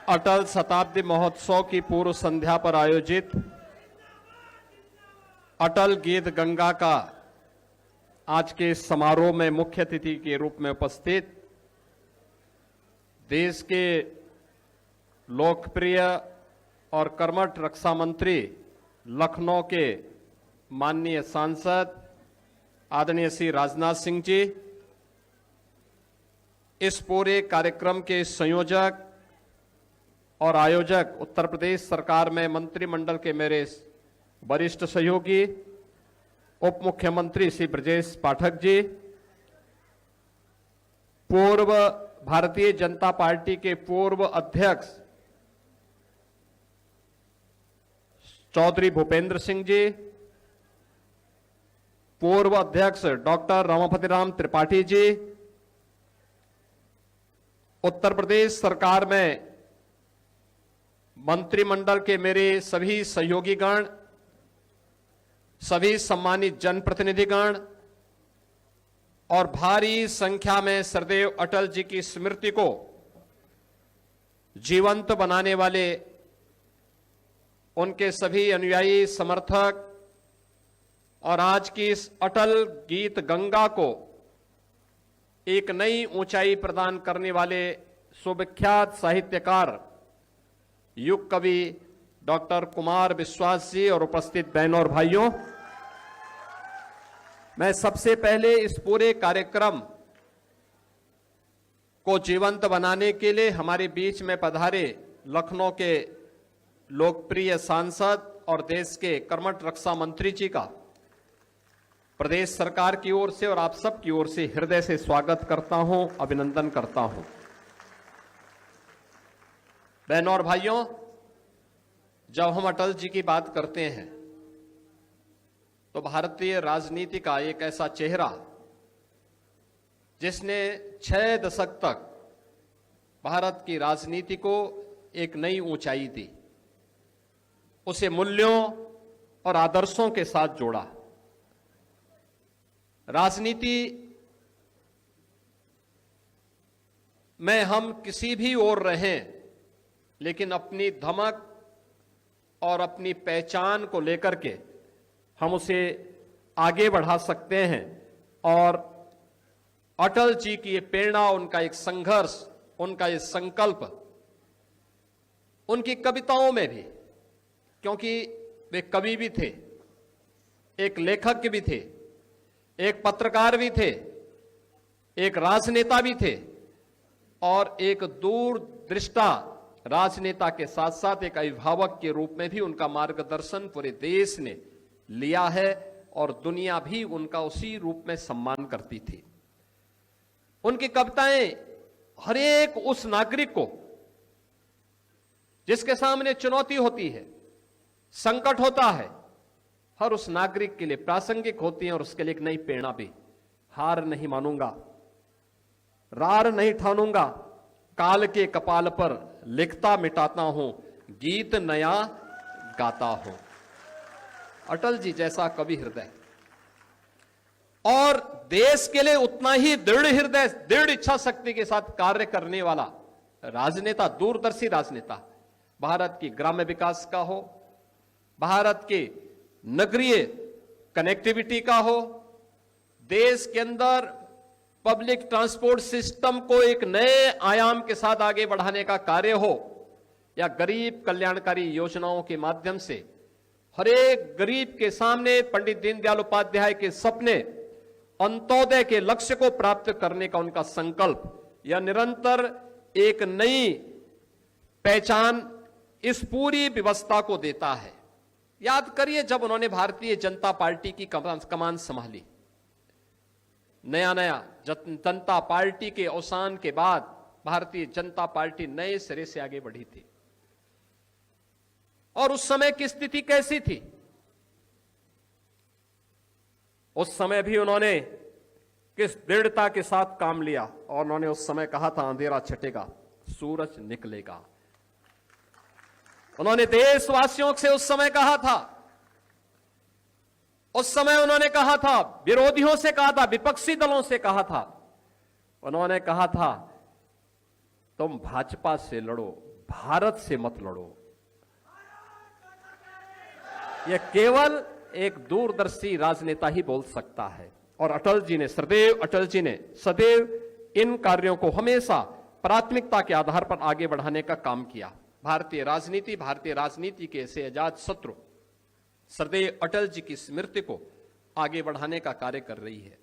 अटल शताब्दी महोत्सव की पूर्व संध्या पर आयोजित अटल गीत गंगा का आज के समारोह में मुख्य अतिथि के रूप में उपस्थित देश के लोकप्रिय और कर्मठ रक्षा मंत्री लखनऊ के माननीय सांसद आदरणीय श्री राजनाथ सिंह जी, इस पूरे कार्यक्रम के संयोजक और आयोजक उत्तर प्रदेश सरकार में मंत्रिमंडल के मेरे वरिष्ठ सहयोगी उप मुख्यमंत्री श्री ब्रजेश पाठक जी, पूर्व भारतीय जनता पार्टी के पूर्व अध्यक्ष चौधरी भूपेंद्र सिंह जी, पूर्व अध्यक्ष डॉक्टर रमापति राम त्रिपाठी जी, उत्तर प्रदेश सरकार में मंत्रिमंडल के मेरे सभी सहयोगीगण, सभी सम्मानित जनप्रतिनिधिगण और भारी संख्या में सदैव अटल जी की स्मृति को जीवंत बनाने वाले उनके सभी अनुयायी समर्थक और आज की इस अटल गीत गंगा को एक नई ऊंचाई प्रदान करने वाले सुविख्यात साहित्यकार युग कवि डॉक्टर कुमार विश्वास जी और उपस्थित बहनों और भाइयों, मैं सबसे पहले इस पूरे कार्यक्रम को जीवंत बनाने के लिए हमारे बीच में पधारे लखनऊ के लोकप्रिय सांसद और देश के कर्मठ रक्षा मंत्री जी का प्रदेश सरकार की ओर से और आप सब की ओर से हृदय से स्वागत करता हूं, अभिनंदन करता हूं। बहनों और भाइयों, जब हम अटल जी की बात करते हैं तो भारतीय राजनीति का एक ऐसा चेहरा जिसने 6 दशक तक भारत की राजनीति को एक नई ऊंचाई दी, उसे मूल्यों और आदर्शों के साथ जोड़ा। राजनीति में हम किसी भी ओर रहें, लेकिन अपनी धमक और अपनी पहचान को लेकर के हम उसे आगे बढ़ा सकते हैं। और अटल जी की ये प्रेरणा, उनका एक संघर्ष, उनका ये संकल्प उनकी कविताओं में भी, क्योंकि वे कवि भी थे, एक लेखक भी थे, एक पत्रकार भी थे, एक राजनेता भी थे और एक दूरदृष्टा राजनेता के साथ साथ एक अभिभावक के रूप में भी उनका मार्गदर्शन पूरे देश ने लिया है और दुनिया भी उनका उसी रूप में सम्मान करती थी। उनकी कविताएं हर एक उस नागरिक को जिसके सामने चुनौती होती है, संकट होता है, हर उस नागरिक के लिए प्रासंगिक होती है और उसके लिए एक नई प्रेरणा भी। हार नहीं मानूंगा, रार नहीं ठानूंगा, काल के कपाल पर लिखता मिटाता हूं, गीत नया गाता हूं। अटल जी जैसा कवि हृदय और देश के लिए उतना ही दृढ़ हृदय, दृढ़ इच्छा शक्ति के साथ कार्य करने वाला राजनेता, दूरदर्शी राजनेता, भारत की ग्राम्य विकास का हो, भारत के नगरीय कनेक्टिविटी का हो, देश के अंदर पब्लिक ट्रांसपोर्ट सिस्टम को एक नए आयाम के साथ आगे बढ़ाने का कार्य हो, या गरीब कल्याणकारी योजनाओं के माध्यम से हर एक गरीब के सामने पंडित दीनदयाल उपाध्याय के सपने, अंत्योदय के लक्ष्य को प्राप्त करने का उनका संकल्प, यह निरंतर एक नई पहचान इस पूरी व्यवस्था को देता है। याद करिए, जब उन्होंने भारतीय जनता पार्टी की कमान संभाली, नया नया जनता पार्टी के अवसान के बाद भारतीय जनता पार्टी नए सिरे से आगे बढ़ी थी। और उस समय की स्थिति कैसी थी? उस समय भी उन्होंने किस दृढ़ता के साथ काम लिया और उन्होंने उस समय कहा था, अंधेरा छटेगा, सूरज निकलेगा। उन्होंने देशवासियों से उस समय कहा था, उस समय उन्होंने कहा था, विरोधियों से कहा था, विपक्षी दलों से कहा था, उन्होंने कहा था तुम भाजपा से लड़ो, भारत से मत लड़ो। यह केवल एक दूरदर्शी राजनेता ही बोल सकता है। और अटल जी ने सदैव इन कार्यों को हमेशा प्राथमिकता के आधार पर आगे बढ़ाने का काम किया। भारतीय राजनीति के ऐसे अजात शत्रु सदैव अटल जी की स्मृति को आगे बढ़ाने का कार्य कर रही है।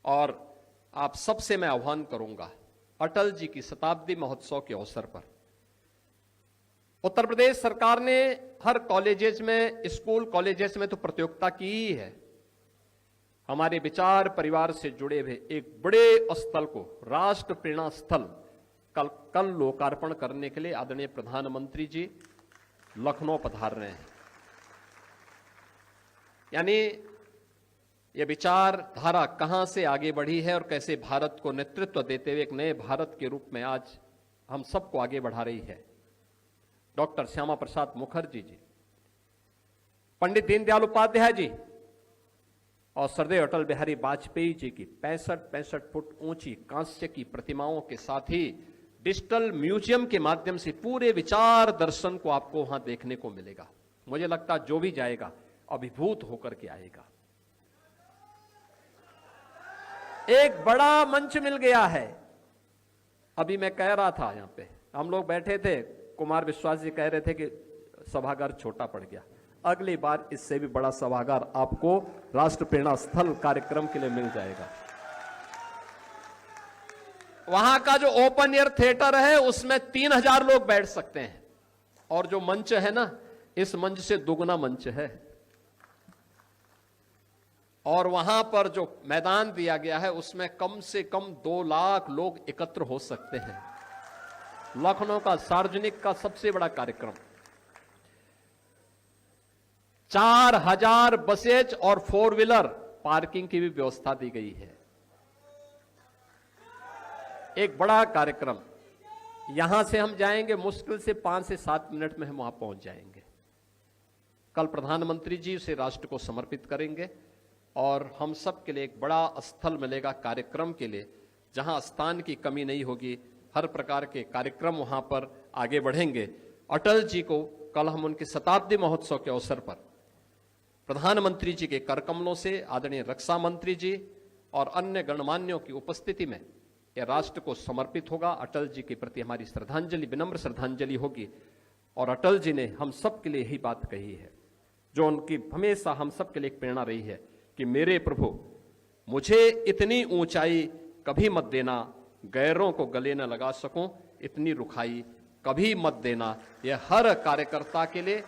और आप सबसे मैं आह्वान करूंगा, अटल जी की शताब्दी महोत्सव के अवसर पर उत्तर प्रदेश सरकार ने हर कॉलेजेस में, स्कूल कॉलेजेस में तो प्रतियोगिता की ही है। हमारे विचार परिवार से जुड़े हुए एक बड़े स्थल को, राष्ट्र प्रेरणा स्थल, कल लोकार्पण करने के लिए आदरणीय प्रधानमंत्री जी लखनऊ पधार रहे हैं। यानी यह विचारधारा कहां से आगे बढ़ी है और कैसे भारत को नेतृत्व देते हुए एक नए भारत के रूप में आज हम सबको आगे बढ़ा रही है। डॉक्टर श्यामा प्रसाद मुखर्जी जी, पंडित दीनदयाल उपाध्याय जी और सरदेव अटल बिहारी वाजपेयी जी की 65 फुट ऊंची कांस्य की प्रतिमाओं के साथ ही डिजिटल म्यूजियम के माध्यम से पूरे विचार दर्शन को आपको वहां देखने को मिलेगा। मुझे लगता है जो भी जाएगा अभिभूत होकर के आएगा। एक बड़ा मंच मिल गया है। अभी मैं कह रहा था, यहां पे हम लोग बैठे थे, कुमार विश्वास जी कह रहे थे कि सभागार छोटा पड़ गया। अगली बार इससे भी बड़ा सभागार आपको राष्ट्र प्रेरणा स्थल कार्यक्रम के लिए मिल जाएगा। वहां का जो ओपन एयर थिएटर है उसमें 3000 लोग बैठ सकते हैं और जो मंच है ना, इस मंच से दुगना मंच है। और वहां पर जो मैदान दिया गया है उसमें कम से कम 2 लाख लोग एकत्र हो सकते हैं। लखनऊ का सार्वजनिक का सबसे बड़ा कार्यक्रम। 4000 बसेज और 4 व्हीलर पार्किंग की भी व्यवस्था दी गई है। एक बड़ा कार्यक्रम। यहां से हम जाएंगे मुश्किल से 5 से 7 मिनट में हम वहां पहुंच जाएंगे। कल प्रधानमंत्री जी उसे राष्ट्र को समर्पित करेंगे और हम सब के लिए एक बड़ा स्थल मिलेगा कार्यक्रम के लिए, जहां स्थान की कमी नहीं होगी। हर प्रकार के कार्यक्रम वहां पर आगे बढ़ेंगे। अटल जी को कल हम उनके शताब्दी महोत्सव के अवसर पर प्रधानमंत्री जी के करकमलों से, आदरणीय रक्षा मंत्री जी और अन्य गणमान्यों की उपस्थिति में यह राष्ट्र को समर्पित होगा। अटल जी के प्रति हमारी श्रद्धांजलि, विनम्र श्रद्धांजलि होगी। और अटल जी ने हम सब के लिए यही बात कही है, जो उनकी हमेशा हम सब के लिए एक प्रेरणा रही है कि मेरे प्रभु, मुझे इतनी ऊंचाई कभी मत देना, गैरों को गले न लगा सकूं इतनी रुखाई कभी मत देना। यह हर कार्यकर्ता के लिए,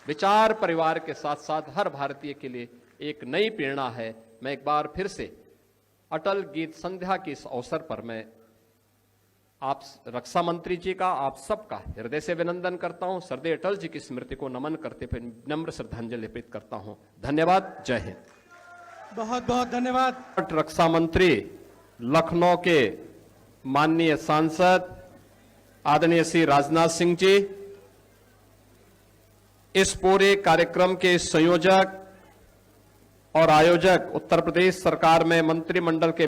विचार परिवार के साथ साथ हर भारतीय के लिए एक नई प्रेरणा है। मैं एक बार फिर से अटल गीत संध्या के इस अवसर पर मैं आप रक्षा मंत्री जी का, आप सबका हृदय से अभिनंदन करता हूं। सरदेव अटल जी की स्मृति को नमन करते हुए नम्र श्रद्धांजलि अर्पित करता हूं। धन्यवाद। जय हिंद। बहुत बहुत धन्यवाद। रक्षा मंत्री लखनऊ के माननीय सांसद आदरणीय श्री राजनाथ सिंह जी, इस पूरे कार्यक्रम के संयोजक और आयोजक उत्तर प्रदेश सरकार में मंत्रिमंडल के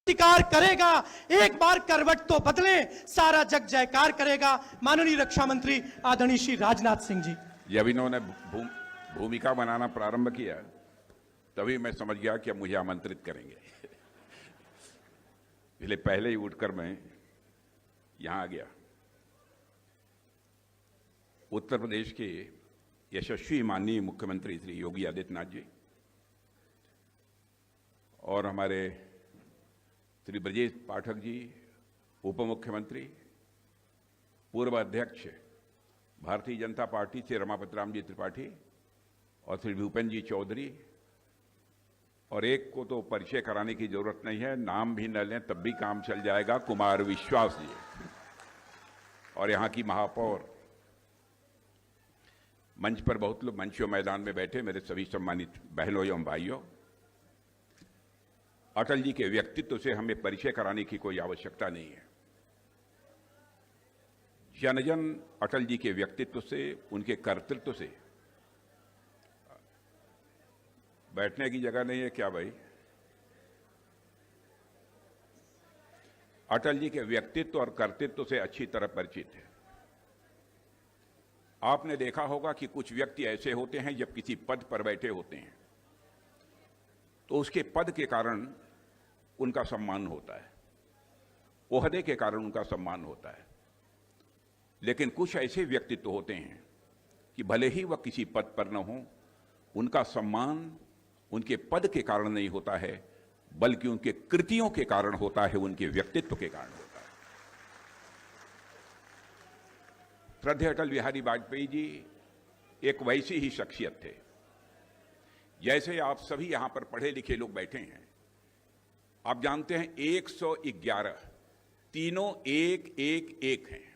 प्रतिकार करेगा। एक बार करवट तो बदले, सारा जग जयकार करेगा। माननीय रक्षा मंत्री आदरणीय श्री राजनाथ सिंह जी। जब इन्होंने भूमिका बनाना प्रारंभ किया तभी मैं समझ गया कि अब मुझे आमंत्रित करेंगे। इसलिए पहले ही उठकर मैं यहां आ गया। उत्तर प्रदेश के यशस्वी माननीय मुख्यमंत्री श्री योगी आदित्यनाथ जी और हमारे श्री ब्रजेश पाठक जी, उप मुख्यमंत्री, पूर्व अध्यक्ष भारतीय जनता पार्टी से रमापत राम जी त्रिपाठी और श्री भूपेन्द्र जी चौधरी, और एक को तो परिचय कराने की जरूरत नहीं है, नाम भी न लें तब भी काम चल जाएगा, कुमार विश्वास जी, और यहाँ की महापौर। मंच पर बहुत लोग, मंचों मैदान में बैठे मेरे सभी सम्मानित बहनों एवं भाइयों, अटल जी के व्यक्तित्व से हमें परिचय कराने की कोई आवश्यकता नहीं है। जन जन अटल जी के व्यक्तित्व से, उनके कर्तृत्व से बैठने की जगह नहीं है क्या भाई? अटल जी के व्यक्तित्व और कर्तृत्व से अच्छी तरह परिचित है। आपने देखा होगा कि कुछ व्यक्ति ऐसे होते हैं जब किसी पद पर बैठे होते हैं तो उसके पद के कारण उनका सम्मान होता है, ओहदे के कारण उनका सम्मान होता है। लेकिन कुछ ऐसे व्यक्तित्व होते हैं कि भले ही वह किसी पद पर न हो, उनका सम्मान उनके पद के कारण नहीं होता है, बल्कि उनके कृतियों के कारण होता है, उनके व्यक्तित्व के कारण होता है। श्रद्धेय अटल बिहारी वाजपेयी जी एक वैसी ही शख्सियत थे। जैसे आप सभी यहां पर पढ़े लिखे लोग बैठे हैं, आप जानते हैं 111 तीनों एक एक एक हैं,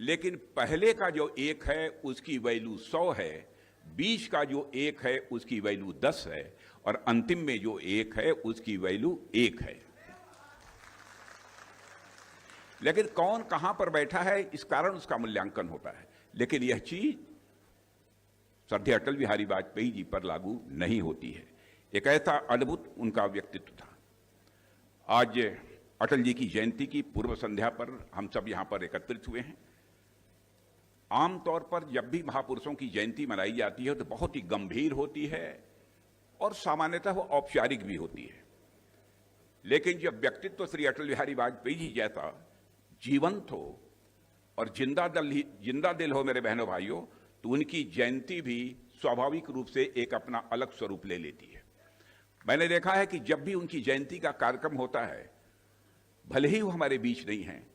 लेकिन पहले का जो एक है उसकी वैल्यू 100 है, 20 का जो एक है उसकी वैल्यू 10 है, और अंतिम में जो एक है उसकी वैल्यू 1 है। लेकिन कौन कहां पर बैठा है इस कारण उसका मूल्यांकन होता है, लेकिन यह चीज श्रद्धेय अटल बिहारी वाजपेयी जी पर लागू नहीं होती है। एक ऐसा अद्भुत उनका व्यक्तित्व था। आज अटल जी की जयंती की पूर्व संध्या पर हम सब यहां पर एकत्रित हुए हैं। आमतौर पर जब भी महापुरुषों की जयंती मनाई जाती है तो बहुत ही गंभीर होती है और सामान्यतः वो औपचारिक भी होती है। लेकिन जब व्यक्तित्व श्री अटल बिहारी वाजपेयी जी जैसा जीवंत हो और जिंदा दिल हो मेरे बहनों भाइयों, तो उनकी जयंती भी स्वाभाविक रूप से एक अपना अलग स्वरूप ले लेती है। मैंने देखा है कि जब भी उनकी जयंती का कार्यक्रम होता है, भले ही वो हमारे बीच नहीं हैं,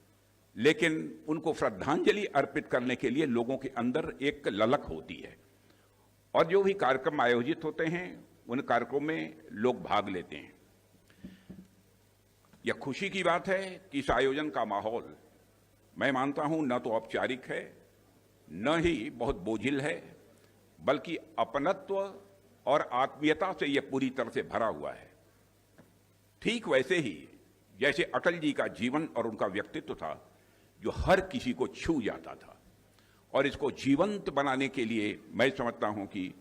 लेकिन उनको श्रद्धांजलि अर्पित करने के लिए लोगों के अंदर एक ललक होती है, और जो भी कार्यक्रम आयोजित होते हैं उन कार्यक्रमों में लोग भाग लेते हैं। यह खुशी की बात है कि इस आयोजन का माहौल मैं मानता हूं न तो औपचारिक है, न ही बहुत बोझिल है, बल्कि अपनत्व और आत्मीयता से यह पूरी तरह से भरा हुआ है। ठीक वैसे ही जैसे अटल जी का जीवन और उनका व्यक्तित्व था जो हर किसी को छू जाता था, और इसको जीवंत बनाने के लिए मैं समझता हूं कि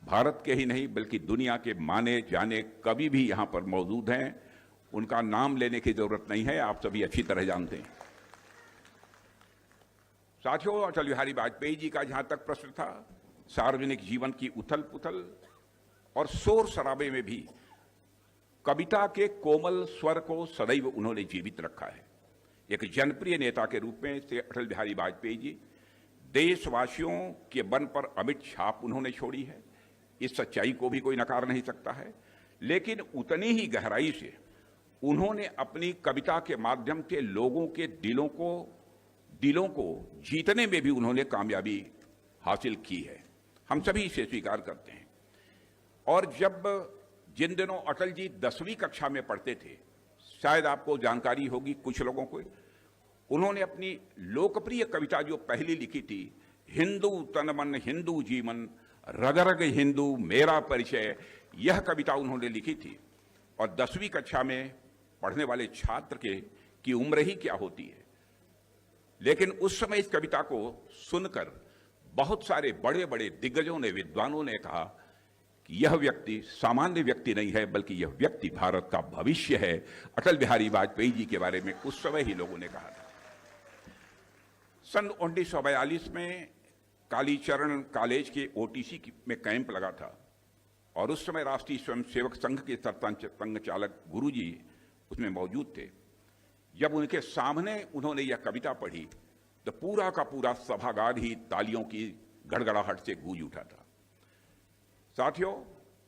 भारत के ही नहीं बल्कि दुनिया के माने जाने कवि भी यहां पर मौजूद हैं। उनका नाम लेने की जरूरत नहीं है, आप सभी अच्छी तरह जानते हैं। साथियों, अटल बिहारी वाजपेयी जी का जहां तक प्रश्न था, सार्वजनिक जीवन की उथल पुथल और शोर शराबे में भी कविता के कोमल स्वर को सदैव उन्होंने जीवित रखा है। एक जनप्रिय नेता के रूप में से अटल बिहारी वाजपेयी जी देशवासियों के मन पर अमिट छाप उन्होंने छोड़ी है, इस सच्चाई को भी कोई नकार नहीं सकता है। लेकिन उतनी ही गहराई से उन्होंने अपनी कविता के माध्यम से लोगों के दिलों को जीतने में भी उन्होंने कामयाबी हासिल की है। हम सभी इसे स्वीकार करते हैं। और जिन दिनों अटल जी 10वीं कक्षा में पढ़ते थे, शायद आपको जानकारी होगी कुछ लोगों को, उन्होंने अपनी लोकप्रिय कविता जो पहली लिखी थी, हिंदू तन मन हिंदू जीवन रग रग हिंदू मेरा परिचय, यह कविता उन्होंने लिखी थी। और 10वीं कक्षा में पढ़ने वाले छात्र की उम्र ही क्या होती है, लेकिन उस समय इस कविता को सुनकर बहुत सारे बड़े बड़े दिग्गजों ने, विद्वानों ने कहा कि यह व्यक्ति सामान्य व्यक्ति नहीं है, बल्कि यह व्यक्ति भारत का भविष्य है। अटल बिहारी वाजपेयी जी के बारे में उस समय ही लोगों ने कहा था। सन 1942 में कालीचरण कॉलेज के ओटीसी में कैंप लगा था, और उस समय राष्ट्रीय स्वयंसेवक संघ के सरपंच संघ चालक गुरुजी उसमें मौजूद थे। जब उनके सामने उन्होंने यह कविता पढ़ी तो पूरा का पूरा सभागार ही तालियों की गड़गड़ाहट से गूंज उठा था। साथियों,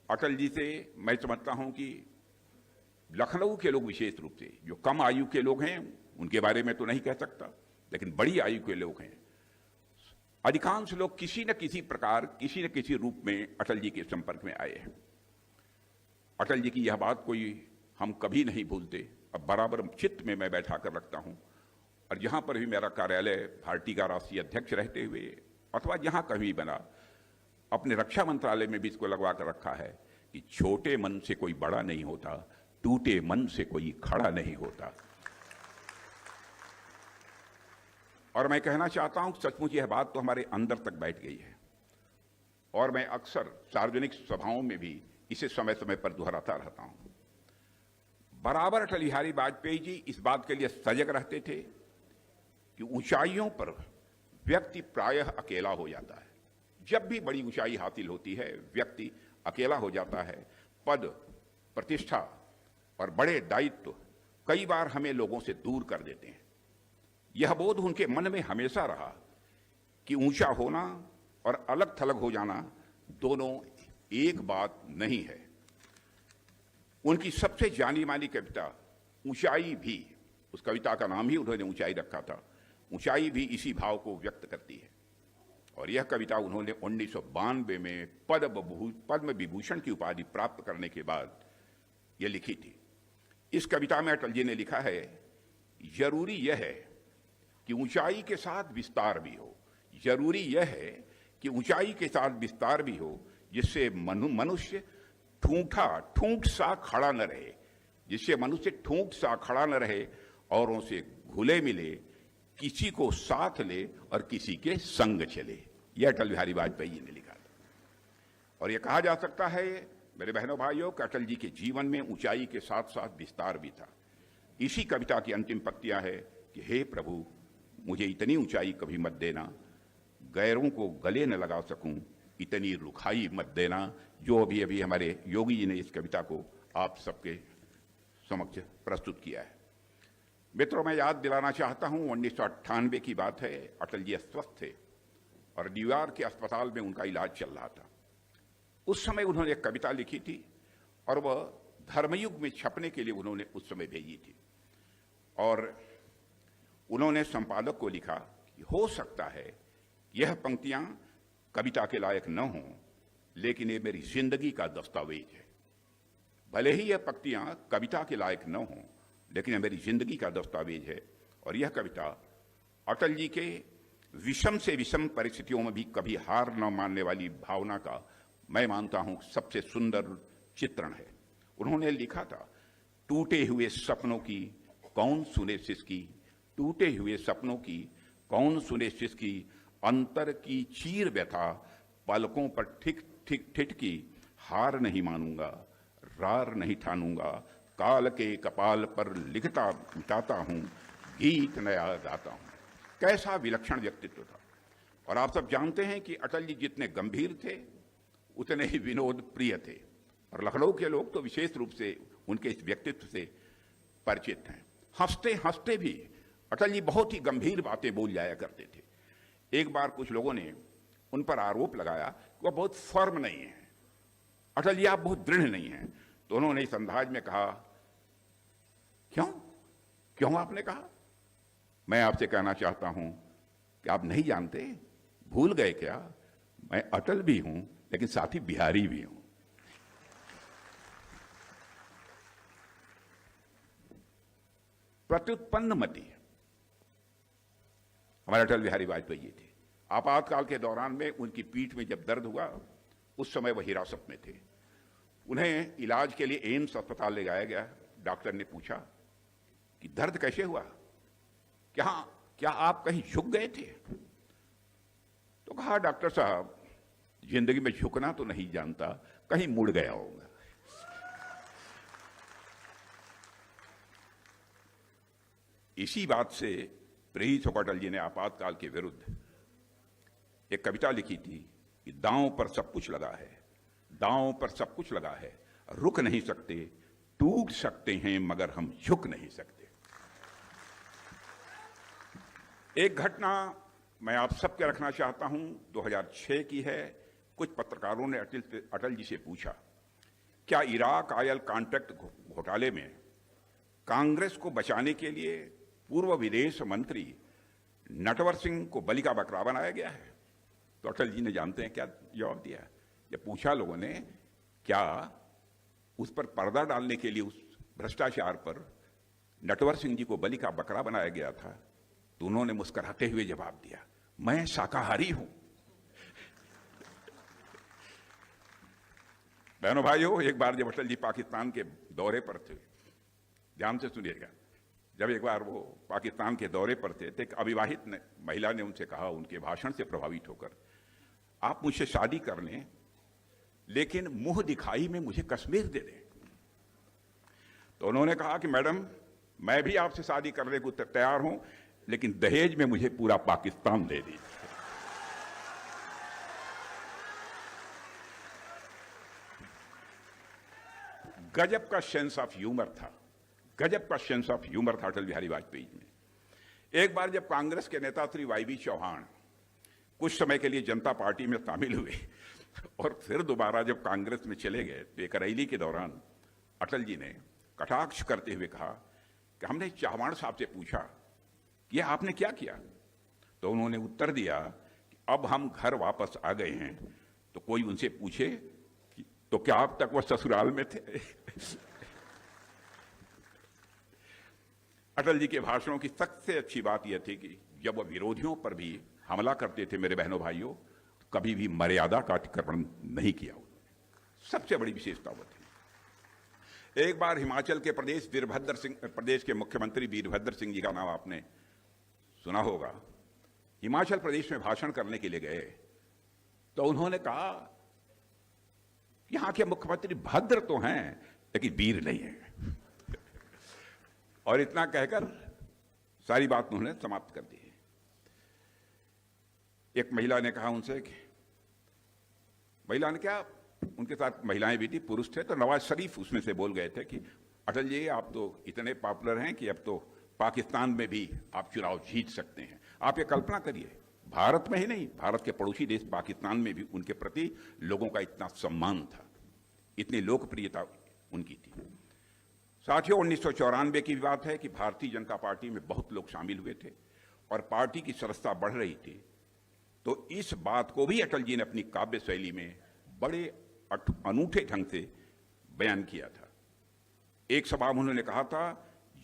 अटल जी से मैं समझता हूं कि लखनऊ के लोग विशेष रूप से, जो कम आयु के लोग हैं उनके बारे में तो नहीं कह सकता, लेकिन बड़ी आयु के लोग हैं, अधिकांश लोग किसी न किसी प्रकार, किसी न किसी रूप में अटल जी के संपर्क में आए हैं। अटल जी की यह बात कोई हम कभी नहीं भूलते। अब बराबर चित्त में मैं बैठा कर रखता हूं, और जहां पर भी मेरा कार्यालय पार्टी का राष्ट्रीय अध्यक्ष रहते हुए अथवा जहां कभी बना, अपने रक्षा मंत्रालय में भी इसको लगवा कर रखा है कि छोटे मन से कोई बड़ा नहीं होता, टूटे मन से कोई खड़ा नहीं होता। और मैं कहना चाहता हूं, सचमुच यह बात तो हमारे अंदर तक बैठ गई है। और मैं अक्सर सार्वजनिक सभाओं में भी इसे समय समय पर दोहराता रहता हूं। बराबर अटल बिहारी वाजपेयी जी इस बात के लिए सजग रहते थे कि ऊंचाइयों पर व्यक्ति प्रायः अकेला हो जाता है। जब भी बड़ी ऊंचाई हासिल होती है व्यक्ति अकेला हो जाता है। पद, प्रतिष्ठा और बड़े दायित्व कई बार हमें लोगों से दूर कर देते हैं। यह बोध उनके मन में हमेशा रहा कि ऊंचा होना और अलग थलग हो जाना दोनों एक बात नहीं है। उनकी सबसे जानी मानी कविता ऊंचाई भी, उस कविता का नाम ही उन्होंने ऊंचाई रखा था, ऊंचाई भी इसी भाव को व्यक्त करती है। और यह कविता उन्होंने 1992 में पद्म विभूषण की उपाधि प्राप्त करने के बाद यह लिखी थी। इस कविता में अटल जी ने लिखा है, जरूरी यह है कि ऊंचाई के साथ विस्तार भी हो। जरूरी यह है कि ऊंचाई के साथ विस्तार भी हो, जिससे मनुष्य ठूंठ सा खड़ा न रहे, जिससे मनुष्य ठूंठ सा खड़ा न रहे, औरों से घुले मिले, किसी को साथ ले और किसी के संग चले। यह अटल बिहारी वाजपेयी जी ने लिखा था। और यह कहा जा सकता है मेरे बहनों भाइयों कि अटल जी के जीवन में ऊंचाई के साथ साथ विस्तार भी था। इसी कविता की अंतिम पंक्तियां है कि हे प्रभु, मुझे इतनी ऊंचाई कभी मत देना, गैरों को गले न लगा सकूं, इतनी रुखाई मत देना। जो अभी अभी हमारे योगी जी ने इस कविता को आप सबके समक्ष प्रस्तुत किया है। मित्रों, मैं याद दिलाना चाहता हूं 1998 की बात है। अटल जी अस्वस्थ थे और न्यूयॉर्क के अस्पताल में उनका इलाज चल रहा था। उस समय उन्होंने एक कविता लिखी थी और वह धर्मयुग में छपने के लिए उन्होंने उस समय भेजी थी। और उन्होंने संपादक को लिखा कि हो सकता है यह पंक्तियां कविता के लायक न हों, लेकिन ये मेरी जिंदगी का दस्तावेज है। भले ही यह पंक्तियां कविता के लायक न हों, लेकिन यह मेरी जिंदगी का दस्तावेज है। और यह कविता अटल जी के विषम से विषम परिस्थितियों में भी कभी हार न मानने वाली भावना का मैं मानता हूं सबसे सुंदर चित्रण है। उन्होंने लिखा था, टूटे हुए सपनों की कौन सुने सिसकी, टूटे हुए सपनों की कौन सुने सिसकी, अंतर की चीर व्यथा पलकों पर ठिक ठिक ठिठकी, हार नहीं मानूंगा, रार नहीं ठानूंगा, काल के कपाल पर लिखता मिटाता हूं, गीत नया गाता हूं। कैसा विलक्षण व्यक्तित्व था। और आप सब जानते हैं कि अटल जी जितने गंभीर थे उतने ही विनोद प्रिय थे। और लखनऊ के लोग तो विशेष रूप से उनके इस व्यक्तित्व से परिचित हैं। हंसते हंसते भी अटल जी बहुत ही गंभीर बातें बोल जाया करते थे। एक बार कुछ लोगों ने उन पर आरोप लगाया कि वह बहुत फर्म नहीं है, अटल जी आप बहुत दृढ़ नहीं हैं। तो उन्होंने इस अंदाज में कहा, क्यों आपने कहा? मैं आपसे कहना चाहता हूं कि आप नहीं जानते, भूल गए क्या, मैं अटल भी हूं लेकिन साथ ही बिहारी भी हूं। प्रत्युत्पन्नमति हमारे अटल बिहारी वाजपेयी जी थे। आपातकाल के दौरान में उनकी पीठ में जब दर्द हुआ, उस समय वह हिरासत में थे। उन्हें इलाज के लिए एम्स अस्पताल ले जाया गया। डॉक्टर ने पूछा कि दर्द कैसे हुआ, क्या आप कहीं झुक गए थे? तो कहा, डॉक्टर साहब जिंदगी में झुकना तो नहीं जानता, कहीं मुड़ गया होगा। इसी बात से प्रेरित होकर अटल जी ने आपातकाल के विरुद्ध एक कविता लिखी थी कि दांव पर सब कुछ लगा है, दांव पर सब कुछ लगा है, रुक नहीं सकते, टूट सकते हैं मगर हम झुक नहीं सकते। एक घटना मैं आप सबके रखना चाहता हूं, 2006 की है। कुछ पत्रकारों ने अटल जी से पूछा, क्या इराक ऑयल कॉन्ट्रैक्ट घोटाले में कांग्रेस को बचाने के लिए पूर्व विदेश मंत्री नटवर सिंह को बलि का बकरा बनाया गया है? तो अटल जी ने जानते हैं क्या जवाब दिया? जब पूछा लोगों ने क्या उस पर पर्दा डालने के लिए, उस भ्रष्टाचार पर नटवर सिंह जी को बलि का बकरा बनाया गया था, तो उन्होंने मुस्कुराते हुए जवाब दिया, मैं शाकाहारी हूं। बहनों भाइयों, एक बार जब अटल जी पाकिस्तान के दौरे पर थे, ध्यान से सुनिएगा, जब एक बार वो पाकिस्तान के दौरे पर थे तो एक अविवाहित महिला ने उनसे कहा, उनके भाषण से प्रभावित होकर, आप मुझसे शादी कर लें, लेकिन मुंह दिखाई में मुझे कश्मीर दे दें। तो उन्होंने कहा कि मैडम, मैं भी आपसे शादी करने को तैयार हूं, लेकिन दहेज में मुझे पूरा पाकिस्तान दे दीजिए। गजब का सेंस ऑफ ह्यूमर था, गजब का सेंस ऑफ ह्यूमर था अटल बिहारी वाजपेयी में। एक बार जब कांग्रेस के नेता श्री वाईवी चौहान कुछ समय के लिए जनता पार्टी में शामिल हुए और फिर दोबारा जब कांग्रेस में चले गए, तो एक रैली के दौरान अटल जी ने कटाक्ष करते हुए कहा कि हमने चौहान साहब से पूछा कि ये आपने क्या किया, तो उन्होंने उत्तर दिया कि अब हम घर वापस आ गए हैं, तो कोई उनसे पूछे कि तो क्या अब तक वो ससुराल में थे। अटल जी के भाषणों की सबसे अच्छी बात यह थी कि जब वह विरोधियों पर भी हमला करते थे, मेरे बहनों भाइयों, कभी भी मर्यादा का अतिक्रमण नहीं किया। सबसे बड़ी विशेषता वो थी। एक बार हिमाचल के प्रदेश के मुख्यमंत्री वीरभद्र सिंह जी का नाम आपने सुना होगा। हिमाचल प्रदेश में भाषण करने के लिए गए, तो उन्होंने कहा यहां के मुख्यमंत्री भद्र तो हैं, लेकिन वीर नहीं है। और इतना कहकर सारी बात उन्होंने समाप्त कर दी। एक महिला ने कहा उनसे कि महिला ने क्या, उनके साथ महिलाएं भी थी, पुरुष थे, तो नवाज शरीफ उसमें से बोल गए थे कि अटल जी, आप तो इतने पॉपुलर हैं कि अब तो पाकिस्तान में भी आप चुनाव जीत सकते हैं। आप ये कल्पना करिए, भारत में ही नहीं, भारत के पड़ोसी देश पाकिस्तान में भी उनके प्रति लोगों का इतना सम्मान था, इतनी लोकप्रियता उनकी थी। साथियों, 1994 की बात है कि भारतीय जनता पार्टी में बहुत लोग शामिल हुए थे और पार्टी की सदस्यता बढ़ रही थी। तो इस बात को भी अटल जी ने अपनी काव्य शैली में बड़े अनूठे ढंग से बयान किया था। एक सभा में उन्होंने कहा था,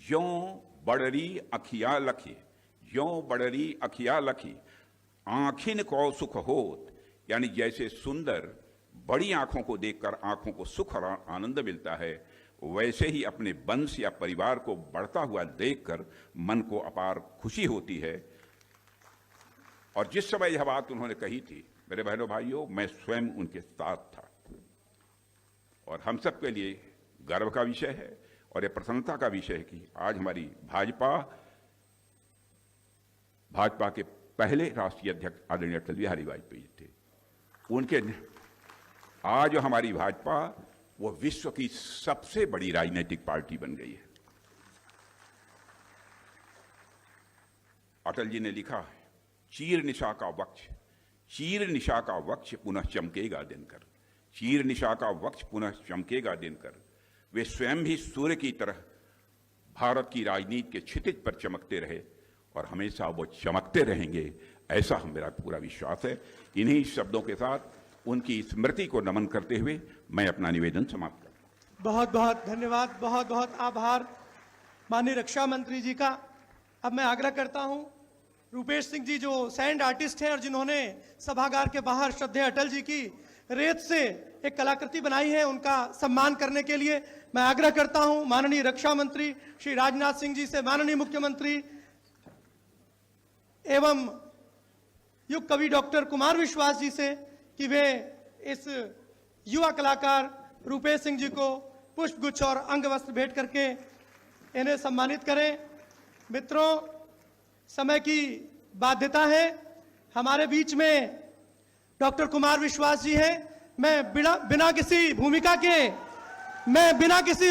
यों बड़री अखिया लखी, यों बड़री अखिया लखी, आंखिन को सुख होत, यानी जैसे सुंदर बड़ी आंखों को देखकर आंखों को सुख और आनंद मिलता है, वैसे ही अपने वंश या परिवार को बढ़ता हुआ देखकर मन को अपार खुशी होती है। और जिस समय यह बात उन्होंने कही थी, मेरे बहनों भाइयों, मैं स्वयं उनके साथ था। और हम सब के लिए गर्व का विषय है और यह प्रसन्नता का विषय है कि आज हमारी भाजपा के पहले राष्ट्रीय अध्यक्ष आदरणीय अटल बिहारी वाजपेयी थे। उनके आज हमारी भाजपा वो विश्व की सबसे बड़ी राजनीतिक पार्टी बन गई है। अटल जी ने लिखा है, चीर निशा का वक्ष, चीर निशा का वक्ष पुनः चमकेगा दिनकर, चीर निशा का वक्ष पुनः चमकेगा दिनकर। वे स्वयं भी सूर्य की तरह भारत की राजनीति के क्षितिज पर चमकते रहे और हमेशा वो चमकते रहेंगे, ऐसा मेरा पूरा विश्वास है। इन्हीं शब्दों के साथ उनकी स्मृति को नमन करते हुए मैं अपना निवेदन समाप्त करता हूं। बहुत बहुत धन्यवाद, बहुत बहुत आभार माननीय रक्षा मंत्री जी का। अब मैं आग्रह करता हूं, रूपेश सिंह जी जो सैंड आर्टिस्ट हैं और जिन्होंने सभागार के बाहर श्रद्धेय अटल जी की रेत से एक कलाकृति बनाई है, उनका सम्मान करने के लिए मैं आग्रह करता हूं माननीय रक्षा मंत्री श्री राजनाथ सिंह जी से, माननीय मुख्यमंत्री एवं युग कवि डॉक्टर कुमार विश्वास जी से कि वे इस युवा कलाकार रूपेश सिंह जी को पुष्प गुच्छ और अंग वस्त्र भेंट करके इन्हें सम्मानित करें। मित्रों, समय की बाध्यता है, हमारे बीच में डॉक्टर कुमार विश्वास जी हैं। मैं बिना किसी भूमिका के, मैं बिना किसी